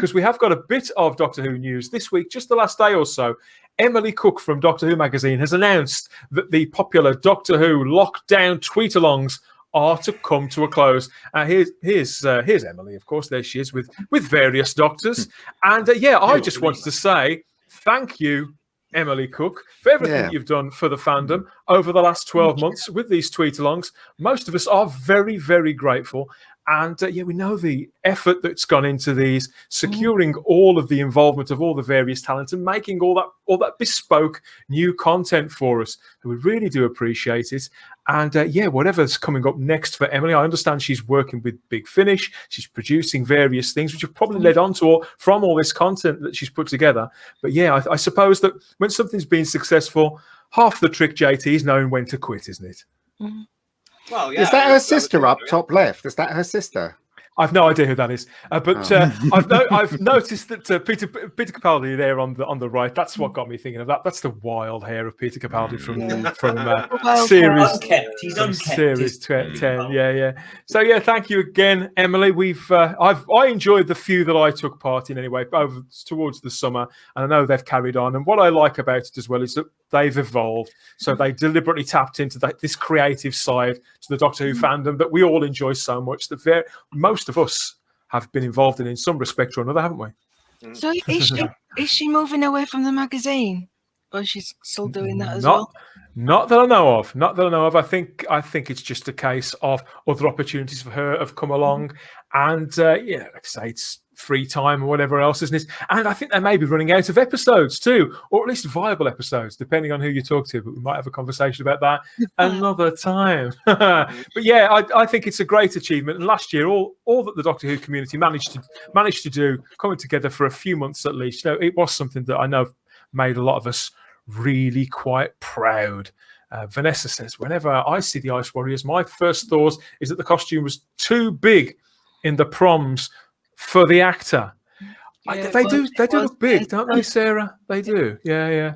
because we have got a bit of Doctor Who news this week. Just the last day or so, Emily Cook from Doctor Who magazine has announced that the popular Doctor Who lockdown tweet-alongs are to come to a close. Here's Emily, of course. There she is with various doctors. And I just wanted to say thank you, Emily Cook, for everything that you've done for the fandom over the last 12 months with these tweet-alongs. Most of us are very, very grateful. And we know the effort that's gone into these, securing all of the involvement of all the various talents and making all that bespoke new content for us. We really do appreciate it. And whatever's coming up next for Emily, I understand she's working with Big Finish. She's producing various things, which have probably led on to from all this content that she's put together. But I suppose that when something's been successful, half the trick, JT, is knowing when to quit, isn't it? Mm-hmm. Well, yeah, is that her sister up top left? Is that her sister? I've no idea who that is, but I've noticed that Peter Capaldi there on the right. That's what got me thinking of that. That's the wild hair of Peter Capaldi from series 10. Yeah. So thank you again, Emily. I enjoyed the few that I took part in anyway over towards the summer, and I know they've carried on. And what I like about it as well is that they've evolved. So they deliberately tapped into this creative side to the Doctor Who fandom that we all enjoy so much. That most of us have been involved in some respect or another, haven't we? So is she moving away from the magazine, or she's still doing that as well? Not that I know of. I think it's just a case of other opportunities for her have come along, and like I say, it's free time or whatever else, isn't it? And I think they may be running out of episodes too, or at least viable episodes, depending on who you talk to. But we might have a conversation about that another time. But I think it's a great achievement. And last year, all that the Doctor Who community managed to do, coming together for a few months at least, it was something that I know made a lot of us really quite proud. Vanessa says, whenever I see the Ice Warriors, my first thought is that the costume was too big in the proms for the actor. They do look big, don't they, Sarah? They do. Yeah.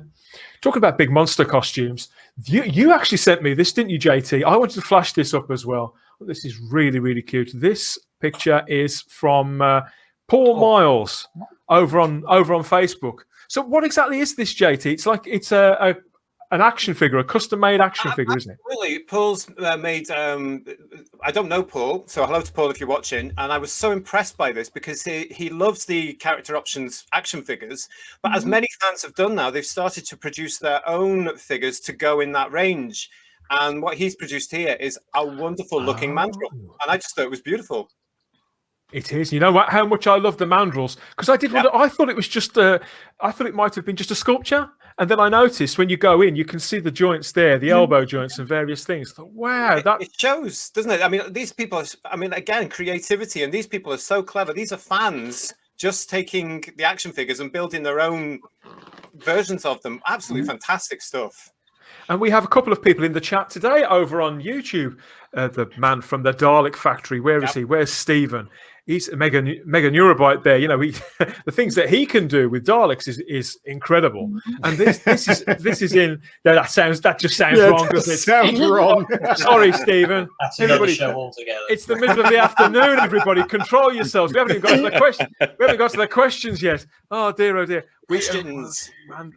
Talking about big monster costumes, you actually sent me this, didn't you, JT? I wanted to flash this up as well. This is really, really cute. This picture is from Paul Miles over on Facebook. So what exactly is this, JT? It's like it's an action figure, a custom-made action figure, isn't it? Absolutely. Paul's made... I don't know Paul, so hello to Paul if you're watching. And I was so impressed by this because he loves the character options action figures. But as many fans have done now, they've started to produce their own figures to go in that range. And what he's produced here is a wonderful-looking mandrill. And I just thought it was beautiful. It is. You know what? How much I love the mandrills, because I did wonder. I thought it was just I thought it might have been just a sculpture, and then I noticed when you go in, you can see the joints there, the elbow joints, and various things. I thought, wow, it shows, doesn't it? I mean, these people. Again, creativity, and these people are so clever. These are fans just taking the action figures and building their own versions of them. Absolutely fantastic stuff. And we have a couple of people in the chat today over on YouTube. The man from the Dalek factory. Where is he? Where's Stephen? He's a mega neurobyte there. You know, the things that he can do with Daleks is incredible. And this is in. That just sounds wrong, doesn't it? Sounds wrong. Sorry, Stephen. That's another show altogether. It's the middle of the afternoon. Everybody, control yourselves. We haven't even got to the question. We haven't got to the questions yet. Oh dear, oh dear. Questions.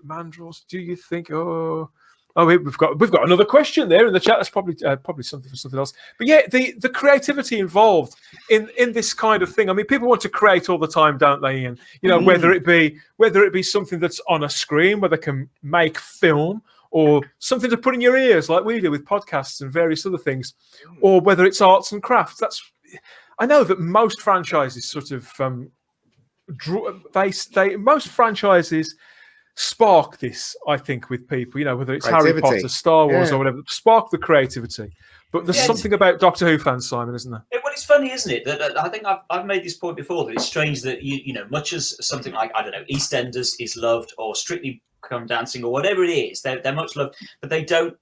Mandrills. Do you think? Oh, we've got another question there in the chat. That's probably something for something else. But yeah, the creativity involved in this kind of thing. I mean, people want to create all the time, don't they? And you know, whether it be something that's on a screen, where they can make film, or something to put in your ears, like we do with podcasts and various other things, or whether it's arts and crafts. I know that most franchises sort of most franchises spark this, I think, with people, you know, whether it's Harry Potter, Star Wars, or whatever, spark the creativity. But there's something about Doctor Who fans, Simon, isn't there? Well, it's funny, isn't it? That I think I've made this point before, that it's strange that, you know, much as something like, I don't know, EastEnders is loved, or Strictly Come Dancing, or whatever it is, they're much loved, but they don't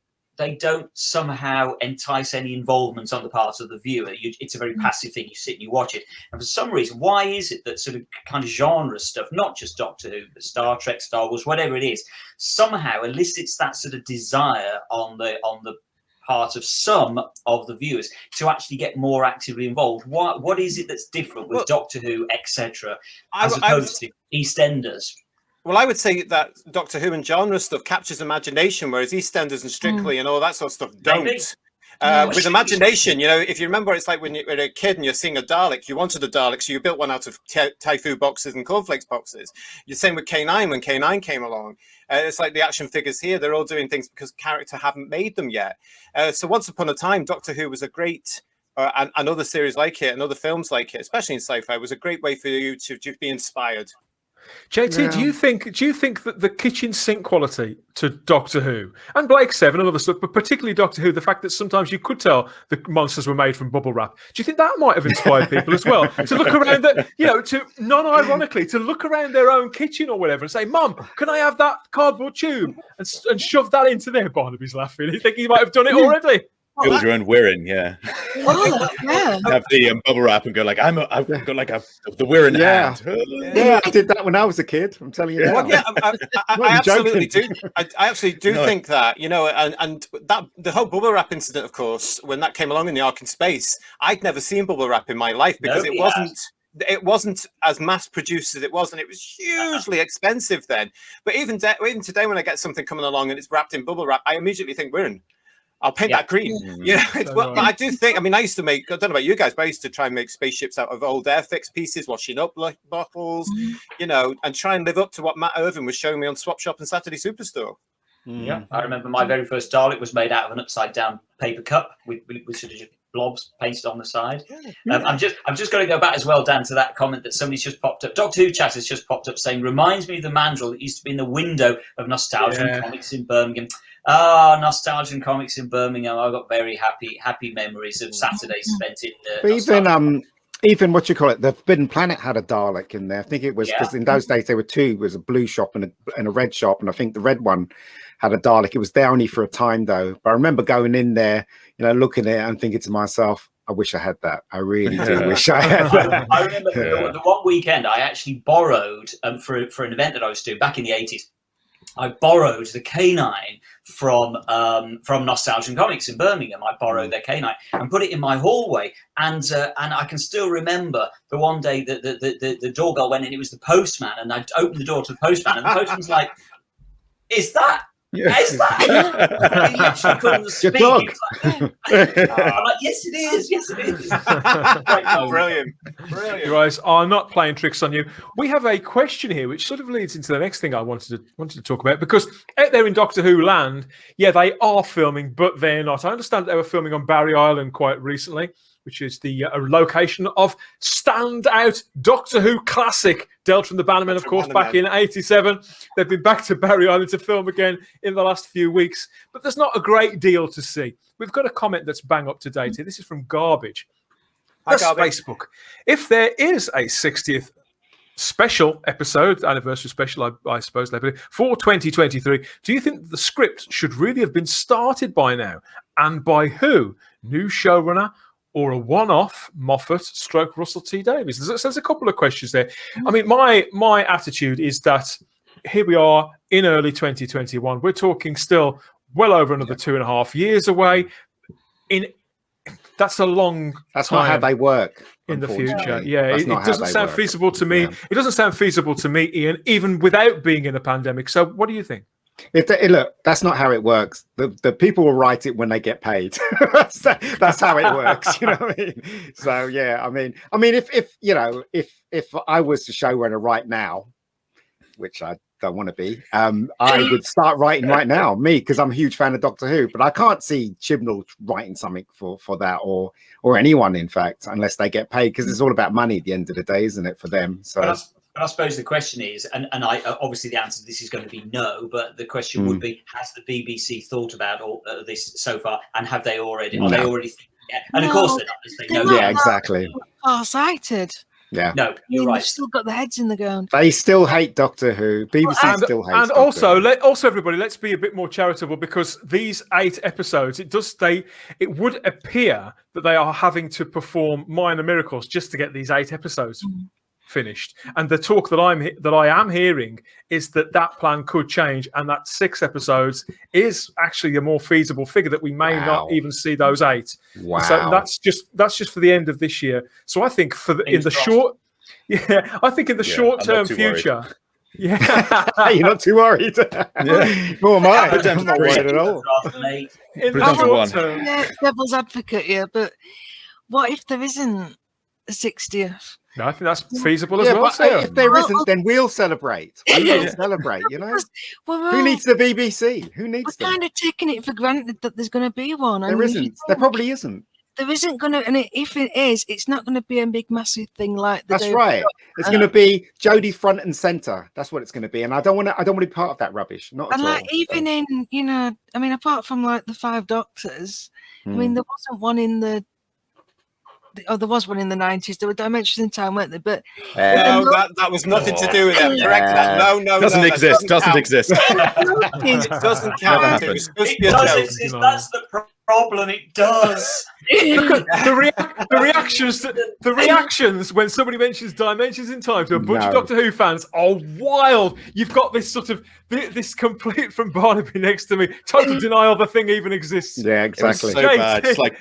somehow entice any involvement on the part of the viewer. It's a very passive thing. You sit and you watch it. And for some reason, why is it that sort of kind of genre stuff, not just Doctor Who, but Star Trek, Star Wars, whatever it is, somehow elicits that sort of desire on the part of some of the viewers to actually get more actively involved? What is it that's different with Doctor Who, etc., as opposed to EastEnders? Well, I would say that Doctor Who and genre stuff captures imagination, whereas EastEnders and Strictly and all that sort of stuff don't. With imagination, you know, if you remember, it's like when you're a kid and you're seeing a Dalek, you wanted a Dalek, so you built one out of Typhoo boxes and cornflakes boxes. The same with K9 when K9 came along. It's like the action figures here, they're all doing things because character haven't made them yet. So once upon a time, Doctor Who was a great, and other series like it and other films like it, especially in sci-fi, was a great way for you to just be inspired. JT, do you think that the kitchen sink quality to Doctor Who and Blake Seven and other stuff, but particularly Doctor Who, the fact that sometimes you could tell the monsters were made from bubble wrap, do you think that might have inspired people as well to look around that, you know, to non-ironically to look around their own kitchen or whatever and say, "Mum, can I have that cardboard tube?" and shove that into there? Barnaby's laughing. You think he might have done it already? Build your own Wirren, yeah. Oh, yeah. Have the bubble wrap and go like, I've got like the Wirren hand. Yeah, I did that when I was a kid. I'm telling you. Well, yeah, I absolutely do. I absolutely do think that, you know, and that the whole bubble wrap incident, of course, when that came along in the Ark in Space, I'd never seen bubble wrap in my life because it wasn't as mass produced as it was, and it was hugely expensive then. But even today, when I get something coming along and it's wrapped in bubble wrap, I immediately think Wirren. I'll paint that green. You know, but I do think, I mean, I used to make, I don't know about you guys, but I used to try and make spaceships out of old Airfix pieces, washing up bottles, you know, and try and live up to what Matt Irvin was showing me on Swap Shop and Saturday Superstore. Yeah, I remember my very first Dalek was made out of an upside down paper cup with sort of just blobs pasted on the side. I'm just going to go back as well, Dan, to that comment that somebody's just popped up. Doctor Who chat has just popped up saying, reminds me of the mandrel that used to be in the window of Nostalgia and Comics in Birmingham. Nostalgia and Comics in Birmingham. I've got very happy memories of Saturdays spent in even what you call it, the Forbidden Planet had a Dalek in there. I think it was because in those days there were two. It was a blue shop and a red shop, and I think the red one had a Dalek. It was there only for a time though. But I remember going in there, you know, looking at it and thinking to myself, I wish I had that. I really do wish I had that. I remember the one weekend I actually borrowed for an event that I was doing back in the 80s. I borrowed the K9 from Nostalgia and Comics in Birmingham. I borrowed their K9 and put it in my hallway. And I can still remember the one day that the doorbell went and it was the postman. And I opened the door to the postman and the postman's like, "Is that? Is that?" He literally couldn't speak. I'm like, "Yes, it is. Yes, it is." Brilliant. You guys are not playing tricks on you. We have a question here, which sort of leads into the next thing I wanted to talk about, because out there in Doctor Who land, yeah, they are filming, but they're not. I understand they were filming on Barry Island quite recently, which is the location of standout Doctor Who classic Delta and the Bannermen, of course, back in '87. They've been back to Barry Island to film again in the last few weeks, but there's not a great deal to see. We've got a comment that's bang up to date here. This is from Garbage. That's Facebook. If there is a 60th special episode, anniversary special, I suppose, for 2023, do you think the script should really have been started by now? And by who? New showrunner or a one-off Moffat / Russell T Davies? There's a couple of questions there. I mean, my attitude is that here we are in early 2021. We're talking still well over another 2.5 years away. That's a long That's time not how they work in the future. Yeah, it That's doesn't sound feasible to me. It doesn't sound feasible to me, Ian, even without being in a pandemic. So what do you think? Look, that's not how it works. The people will write it when they get paid. that's how it works. You know what I mean? So yeah, I mean, if I was the showrunner right now, which I don't want to be, I would start writing right now, because I'm a huge fan of Doctor Who. But I can't see Chibnall writing something for that, or anyone, in fact, unless they get paid, because it's all about money at the end of the day, isn't it, for them? So. But I suppose the question is, and I obviously the answer to this is going to be no, but the question would be: has the BBC thought about all this so far, and have they already? Are they already? And of course they're not. Yeah, exactly. Far-sighted. Yeah. No, you're right. They've still got their heads in the ground. They still hate Doctor Who. BBC still hates. And Doctor also, everybody, let's be a bit more charitable, because these 8 episodes, it would appear that they are having to perform minor miracles just to get these 8 episodes. finished. And the talk that I am hearing is that plan could change, and that 6 episodes is actually a more feasible figure, that we may not even see those 8. Wow. So that's just for the end of this year. So I think in the short term future. Yeah, you're not too worried. Nor am I. I'm not worried at all. In the short term, devil's advocate here, but what if there isn't a 60th? No, I think that's feasible as well. But Sarah. if there isn't, then we'll celebrate. We'll celebrate. You know, who needs the BBC? Who needs them? We're kind of taking it for granted that there's going to be one. There isn't. There probably isn't. There isn't going to, and if it is, it's not going to be a big, massive thing like that. That's right. It's going to be Jodie front and center. That's what it's going to be, and I don't want to be part of that rubbish. Not at all. Like even in, you know, I mean, apart from like the 5 Doctors, I mean, there wasn't one in the. Oh, there was one in the 90s. There were Dimensions in Time, weren't there? But no, that was nothing to do with it. Correct that. No, doesn't exist. Doesn't exist. It doesn't count. It was supposed to be a joke. Exist. That's the problem. It does. Look at the reactions when somebody mentions Dimensions in Time to a bunch of Doctor Who fans are wild. You've got this sort of this complete from Barnaby next to me, total denial the thing even exists. Yeah, exactly. It was so bad. It's like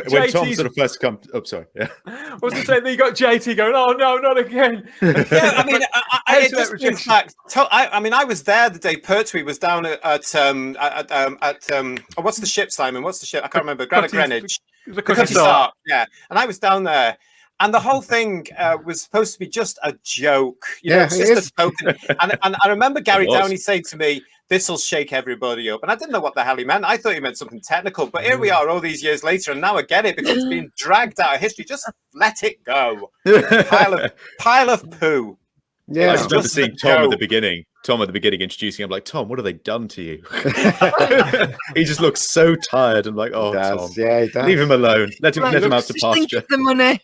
when Tom sort of first come. Oh, sorry. Yeah. I was the same thing. You got JT going, "Oh no, not again." Yeah, I mean, it just brings back. I mean, I was there the day Pertwee was down at what's the ship, Simon? What's the ship? I can't remember. Greenwich. The Cutty Sark. Yeah, and I was down there, and the whole thing was supposed to be just a joke. You know, it's just a token. And I remember Gary Downey saying to me, "This will shake everybody up," and I didn't know what the hell he meant. I thought he meant something technical, but here we are, all these years later, and now I get it because it's being dragged out of history. Just let it go. Pile of poo. Yeah, I just remember seeing Tom at the beginning. Tom at the beginning introducing him, like, "Tom, what have they done to you?" He just looks so tired. I'm like, "Oh, Tom, leave him alone. Let him out to pasture." The money.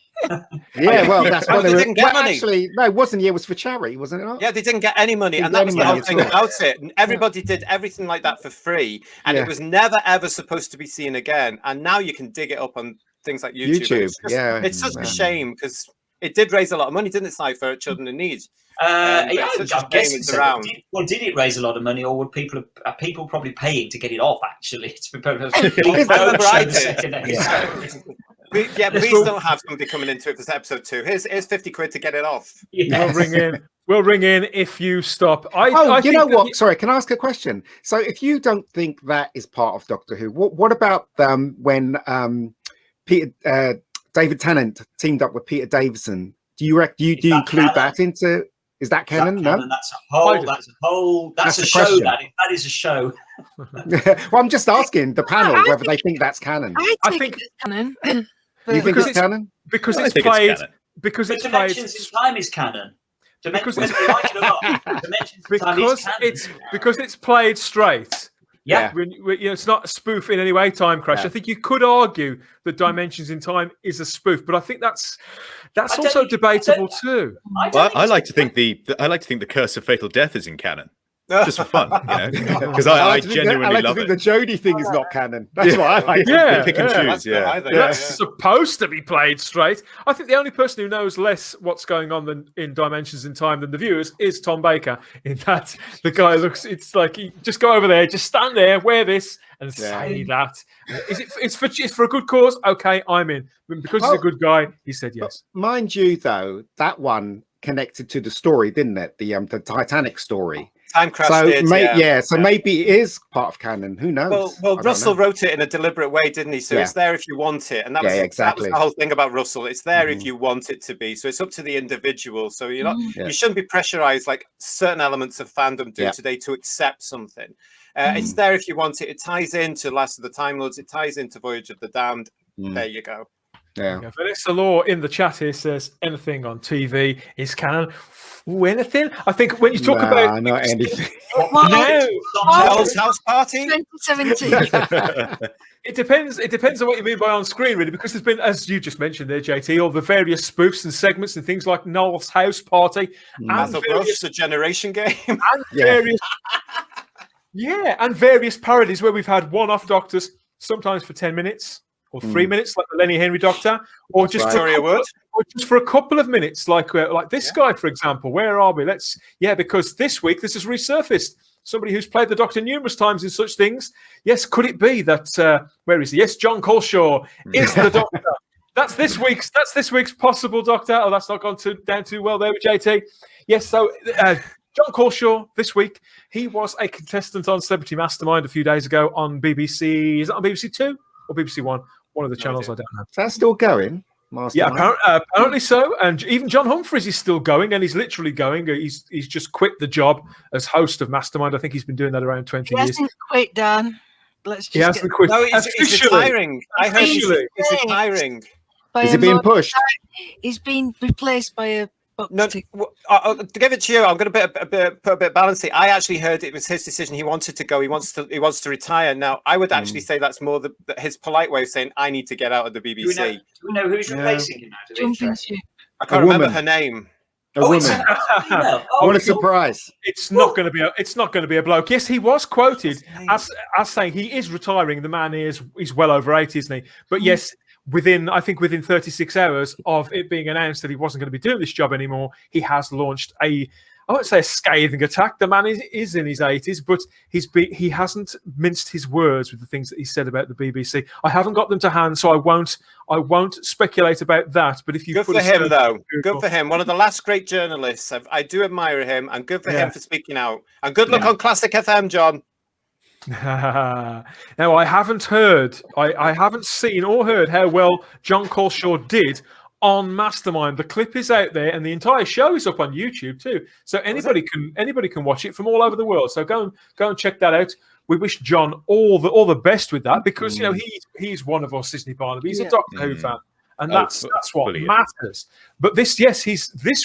Yeah, well, that's what they didn't get money. Actually, no, it wasn't. It was for charity, wasn't it? Not? Yeah, they didn't get any money, and that was the whole thing about it. And everybody did everything like that for free, and it was never ever supposed to be seen again. And now you can dig it up on things like YouTube. It's just a shame because it did raise a lot of money, didn't it, Si, for children in need? I'm guessing so. Did it raise a lot of money, or would people probably paying to get it off? Actually, it's please don't have somebody coming into it for episode 2. Here's 50 quid to get it off. Yeah. We'll ring in if you stop. You know what? Sorry, can I ask a question? So, if you don't think that is part of Doctor Who, what about when David Tennant teamed up with Peter Davison? Do you include that into? Is that canon? No, that's a show. That is a show. Well, I'm just asking the panel whether they think that's canon. I think it's canon. You think it's canon? Because it's played. Because it's Dimensions in Time is canon. Because it's played straight. Yeah, it's not a spoof in any way. Time Crash. I think you could argue that Dimensions in Time is a spoof, but I think that's also debatable too. I like to think the Curse of Fatal Death is in canon, just for fun, because I genuinely love it. The Jodie thing is not canon. That's what I like. Pick and choose. That's supposed to be played straight. I think the only person who knows less what's going on in Dimensions in Time than the viewers is Tom Baker. In that, the guy looks. It's like he just go over there, just stand there, wear this, and say that. It's for a good cause. Okay, I'm in. Because he's a good guy, he said yes. Mind you, though, that one connected to the story, didn't it? The Titanic story. Time Crash so maybe it is part of canon. Who knows? Well, Russell wrote it in a deliberate way, didn't he? So it's there if you want it, and that was the whole thing about Russell. It's there if you want it to be. So it's up to the individual. So you're not, you shouldn't be pressurized like certain elements of fandom do today to accept something. It's there if you want it. It ties into Last of the Time Lords. It ties into Voyage of the Damned. There you go. Yeah. Vanessa Law in the chat here says anything on TV is canon. Ooh, anything? I think when you talk about not anything. Hell's House Party 2017. It depends on what you mean by on screen, really, because there's been, as you just mentioned there, JT, all the various spoofs and segments and things like Noel's House Party and the Generation Game and various and various parodies where we've had one-off doctors, sometimes for 10 minutes or 3 minutes, like the Lenny Henry Doctor, or just Victoria Wood. or just for a couple of minutes, like this guy, for example. Where are we? Because this week this has resurfaced. Somebody who's played the Doctor numerous times in such things. Yes, could it be that where is he? Yes, Jon Culshaw is the Doctor. That's this week's possible Doctor. Oh, that's not gone down too well there with JT. Yes, so Jon Culshaw this week. He was a contestant on Celebrity Mastermind a few days ago on BBC. Is it on BBC Two or BBC One? One of the channels, I don't know. Is that still going? Mastermind? Yeah, apparently so. And even John Humphries is still going, and he's literally going. He's just quit the job as host of Mastermind. I think he's been doing that around 20 years. He hasn't quit, Dan. He hasn't quit. No, he's retiring. I heard he's retiring. Is he being pushed? He's been replaced by a No, to give it to you, I'm going to put a bit of balance here. I actually heard it was his decision. He wanted to go. He wants to retire. Now, I would actually say that's more his polite way of saying I need to get out of the BBC. Do we know who's replacing him now? I can't remember her name. A woman. What a surprise! It's not going to be a bloke. Yes, he was quoted as saying he is retiring. The man he's well over 80, isn't he? But yes. Within 36 hours of it being announced that he wasn't going to be doing this job anymore, he has launched I won't say a scathing attack. The man is in his 80s, but he hasn't minced his words with the things that he said about the BBC. I haven't got them to hand, so I won't speculate about that. But if you good for him, though, good for him. One of the last great journalists. I do admire him, and good for him for speaking out. And good luck on Classic FM, John. Now, I haven't heard, I haven't seen or heard how well Jon Culshaw did on Mastermind. The clip is out there, and the entire show is up on YouTube too. So anybody can watch it from all over the world. So go and check that out. We wish John all the best with that, because he's one of us, isn't he, Barnaby? He's a Doctor Who fan. And that's what matters. But this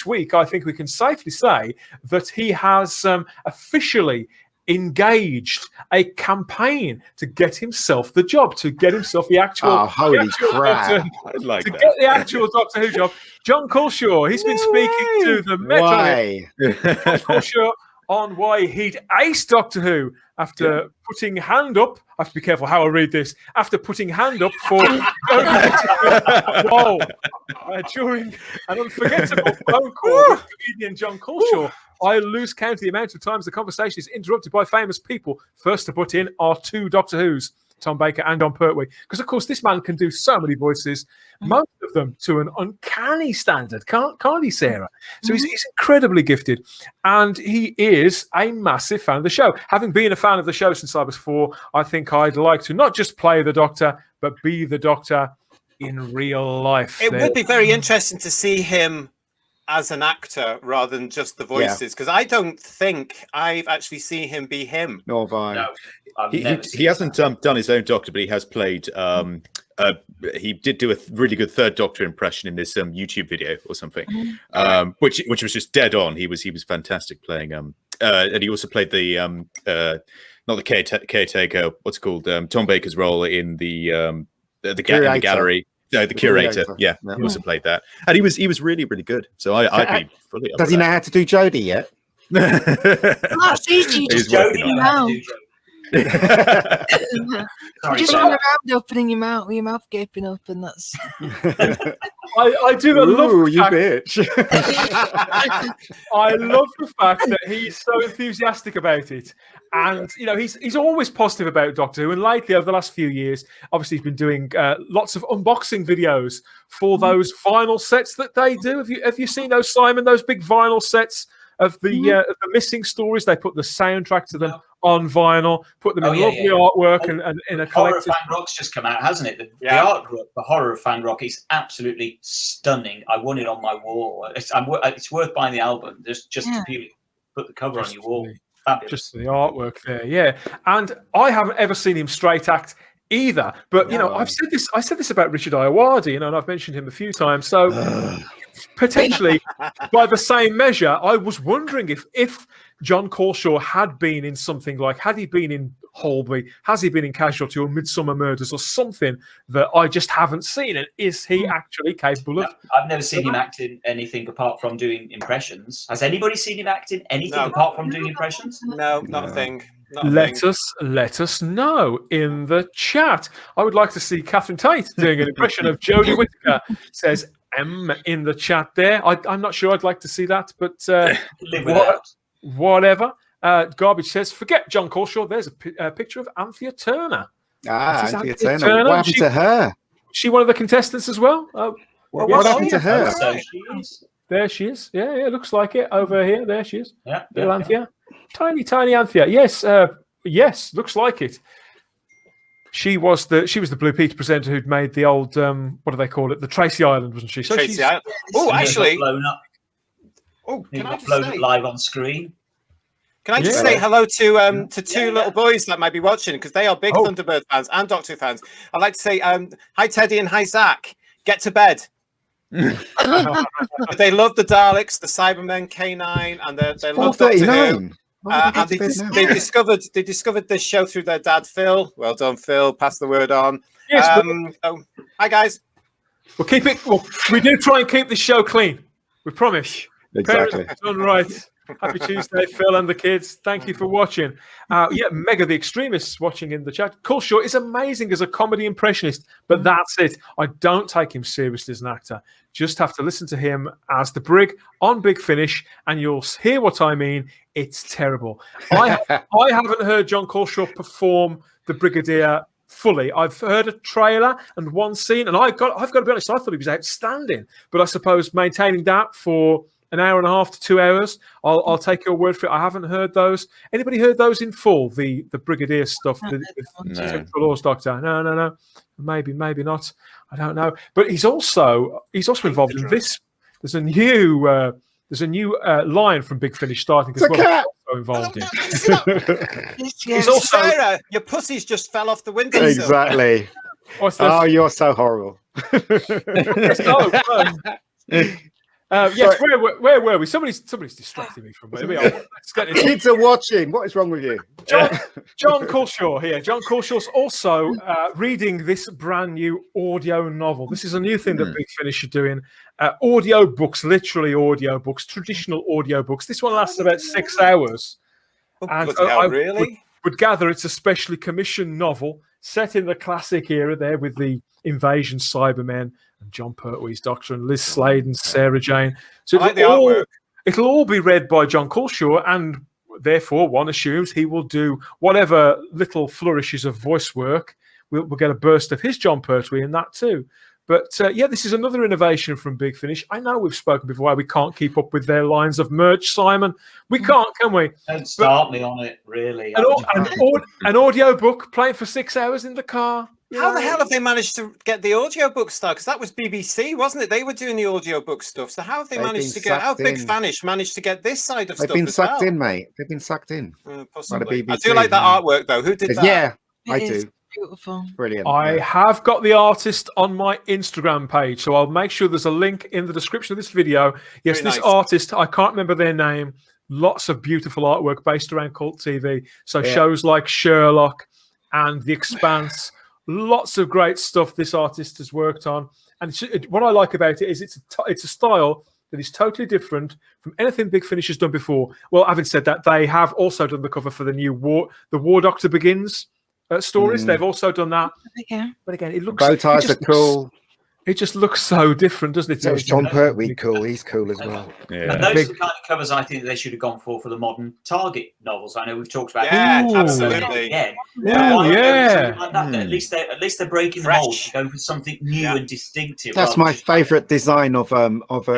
week, I think we can safely say that he has officially engaged a campaign to get himself the job, to get himself the actual crap. Get the actual Doctor Who job. Jon Culshaw, he's been speaking to the Jon Culshaw on why he'd ace Doctor Who after putting hand up. I have to be careful how I read this. After putting hand up for during an unforgettable phone call with comedian Jon Culshaw, I lose count of the amount of times the conversation is interrupted by famous people. First to put in are two Doctor Who's, Tom Baker and Don Pertwee. Because, of course, this man can do so many voices, most of them to an uncanny standard. Can't he, Sarah? So he's incredibly gifted. And he is a massive fan of the show. Having been a fan of the show since I was 4, I think I'd like to not just play the Doctor, but be the Doctor in real life. It would be very interesting to see him as an actor rather than just the voices, because I don't think I've actually seen him be him. Nor have I. No, he hasn't done his own Doctor, but he has played. He did do a really good Third Doctor impression in this YouTube video or something, which was just dead on. He was fantastic playing. And he also played the not the caretaker. What's it called? Tom Baker's role in the gallery. No, the curator. Yeah, he also played that, and he was really, really good. So I'd be fully. Does he know how to do Jodie yet? That's easy. Just Jodie now. Just run around opening your mouth with your mouth gaping up, and that's. I do love you bitch. I love the fact that he's so enthusiastic about it, and he's always positive about Doctor Who. And lately, over the last few years, obviously he's been doing lots of unboxing videos for those vinyl sets that they do. Have you seen those, Simon? Those big vinyl sets of the missing stories. They put the soundtrack to them on vinyl, put them in lovely artwork and in a collective. Horror of Fang Rock's just come out, hasn't it? The artwork, the Horror of Fang Rock, is absolutely stunning. I want it on my wall. It's worth buying the album just to put the cover on your wall. Fabulous. Just the artwork there, yeah. And I haven't ever seen him straight act either. But I said this about Richard Ayoade, and I've mentioned him a few times. So potentially, by the same measure, I was wondering if Jon Culshaw had been in something like, had he been in Holby, has he been in Casualty or Midsummer Murders or something that I just haven't seen? And is he actually capable of? I've never seen him act in anything apart from doing impressions. Has anybody seen him act in anything apart from doing impressions? No, not a thing. Let us know in the chat. I would like to see Catherine Tate doing an impression of Jodie Whittaker. Says M in the chat there. I'm not sure I'd like to see that, but Live without. whatever. Garbage says, forget Jon Culshaw. There's a picture of Anthea Turner. Anthea Turner. What happened to her? She one of the contestants as well. What happened to her? So she is. There she is. Yeah, looks like it over here. There she is. Yeah, Little Anthea. Tiny Anthea. Yes, yes, looks like it. She was the Blue Peter presenter who'd made the old what do they call it? The Tracy Island, wasn't she? So Tracy Island. Oh, actually. Blown up. Oh, can I just blown say? up live on screen. Can I just say hello to two little boys that might be watching, because they are big Thunderbird fans and Doctor Who fans. I'd like to say hi Teddy and hi Zach. Get to bed. They love the Daleks, the Cybermen, K9, and they love Doctor Who. And they discovered this show through their dad Phil. Well done, Phil. Pass the word on. Yes, hi guys. We do try and keep the show clean. We promise. Exactly. Parents done right. Happy Tuesday, Phil and the kids. Thank you for watching. Mega the Extremists watching in the chat. Culshaw is amazing as a comedy impressionist, but that's it. I don't take him seriously as an actor. Just have to listen to him as the Brig on Big Finish, and you'll hear what I mean. It's terrible. I haven't heard Jon Culshaw perform the Brigadier fully. I've heard a trailer and one scene, and I've got to be honest, I thought he was outstanding. But I suppose maintaining that for an hour and a half to 2 hours, I'll take your word for it. I haven't heard those. Anybody heard those in full? The Brigadier stuff, the Central Laws Doctor? No. Maybe not. I don't know. But he's also involved in this. There's a new line from Big Finish starting as well. Also involved in. He's also Sarah, your pussies just fell off the window. Exactly. Oh, you're so horrible. Yes, where were we? Somebody's distracting me from where we are. Kids are watching. What is wrong with you? Jon Culshaw here. Jon Culshaw's also reading this brand new audio novel. This is a new thing that Big Finish are doing. Audio books, literally audio books, traditional audio books. This one lasts about 6 hours. And I would gather it's a specially commissioned novel set in the classic era there with the invasion Cybermen and John Pertwee's Doctor and Liz Slade and Sarah Jane. So it'll all be read by Jon Culshaw, and therefore one assumes he will do whatever little flourishes of voice work. We'll get a burst of his John Pertwee in that too. But this is another innovation from Big Finish. I know we've spoken before why we can't keep up with their lines of merch, Simon. We can't, can we? Don't start me on it, really. An audio book playing for 6 hours in the car. How the hell have they managed to get the audiobook stuff? Because that was BBC, wasn't it? They were doing the audiobook stuff. So how have they managed to get? How Big Finish managed to get this side of stuff? They've been sucked in, mate. They've been sucked in. Possibly. I do like that artwork, though. Who did that? Yeah, I do. Beautiful. Brilliant. I have got the artist on my Instagram page, so I'll make sure there's a link in the description of this video. Yes, this artist, I can't remember their name. Lots of beautiful artwork based around cult TV. So shows like Sherlock and The Expanse. Lots of great stuff this artist has worked on. And what I like about it is it's a style that is totally different from anything Big Finish has done before. Well, having said that, they have also done the cover for the new The War Doctor Begins stories. They've also done that. Yeah. But again, it looks... Bow ties are cool. It just looks so different, doesn't it? So it's John Pertwee cool. He's cool as well. Yeah. And those are the kind of covers I think they should have gone for the modern Target novels. I know we've talked about. Yeah, absolutely. Like that. At least they're breaking the mold, going for something new and distinctive. That's my favourite design of a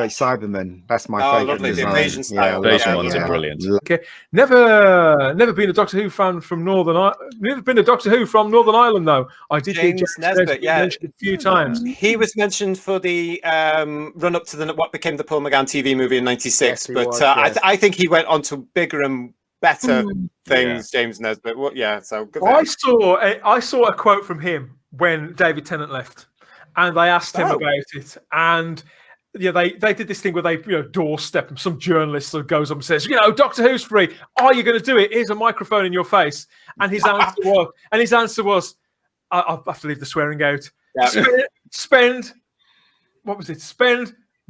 Cyberman. That's my favourite design. The invasion style. Invasion ones are brilliant. Okay, never been a Doctor Who fan from Northern Ireland. Never been a Doctor Who from Northern Ireland though. I did hear James Nesbitt, mentioned a few times. He was mentioned for the run up to what became the Paul McGann TV movie in '96, I think he went on to bigger and better things. James Nesbitt. So good. I saw a quote from him when David Tennant left, and they asked him about it, and they did this thing where they doorstep him. Some journalist goes up and says, Doctor Who's free. Are you going to do it? Here's a microphone in your face. And his answer was, I'll have to leave the swearing out. Yeah. Spend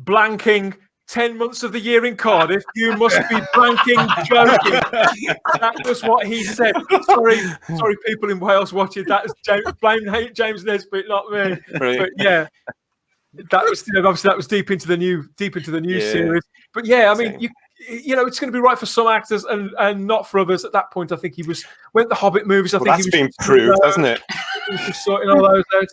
blanking 10 months of the year in Cardiff. You must be blanking joking. That was what he said. Sorry, people in Wales watching that. Blame James Nesbitt, not me. Brilliant. But that was obviously that was deep into the new series. But yeah, I mean, you know, it's going to be right for some actors and not for others. At that point, I think he was when the Hobbit movies. I think that's been proved, hasn't it? He was just sorting all those out.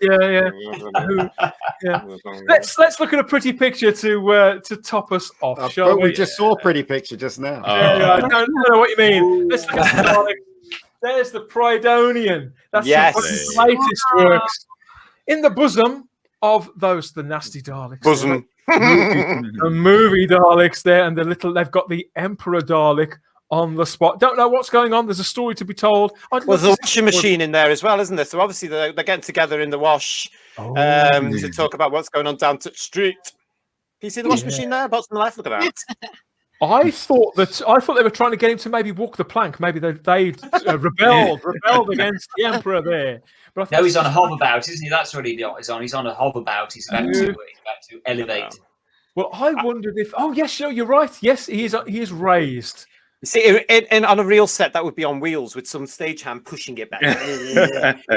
Yeah. Let's look at a pretty picture to top us off, shall but we? we just saw a pretty picture just now. I don't know what you mean. Let's look at the Daleks. There's the Prydonian. That's the latest works in the bosom of the nasty Daleks. The movie Daleks there, and they've got the Emperor Dalek on the spot. Don't know what's going on. There's a story to be told. There's a washing machine in there as well, isn't there? So obviously they're getting together in the wash to talk about what's going on down to the street. Can you see the washing machine there? Bottom left. Look at that. I thought they were trying to get him to maybe walk the plank. Maybe they rebelled against the Emperor there. But no, he's on a hoverbout, isn't he? That's what he's on. He's on a hoverbout. He's about to elevate. Well, I wondered if. Oh, yes, you're right. Yes, he is raised. You see, on a real set, that would be on wheels with some stagehand pushing it back.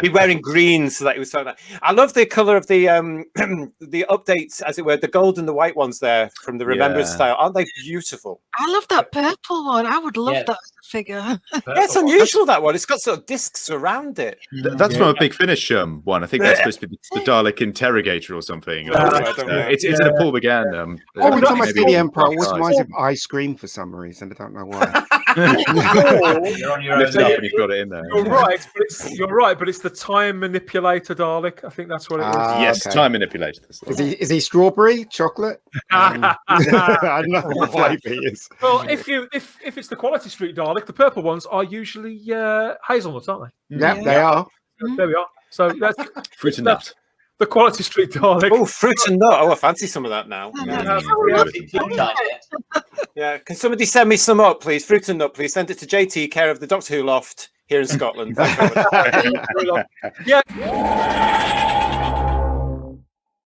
Be wearing green so that it was so. I love the color of the updates, as it were, the gold and the white ones there from the Remembrance style. Aren't they beautiful? I love that purple one. I would love that as a figure. It's unusual, that one. It's got sort of discs around it. That's from a Big Finish one. I think that's supposed to be the Dalek Interrogator or something. It's in a Paul McGann. Every time I see the Emperor, I always reminds me of ice cream for some reason. I don't know why. You're on your own. You've got it in there. You're right, but it's the time manipulator Dalek. I think if yes, okay. Time manipulator. Is he strawberry, chocolate? I don't know what flavor he is. Well, if it's the Quality Street Dalek, the purple ones are usually hazelnuts, aren't they? Yeah, they are. There we are. So that's fruit and nut. The Quality Street Dalek. Oh, fruit and nut. Oh, I fancy some of that now. Yeah. Can somebody send me some up, please? Fruit and nut, please. Send it to JT, care of the Doctor Who Loft here in Scotland. Yeah.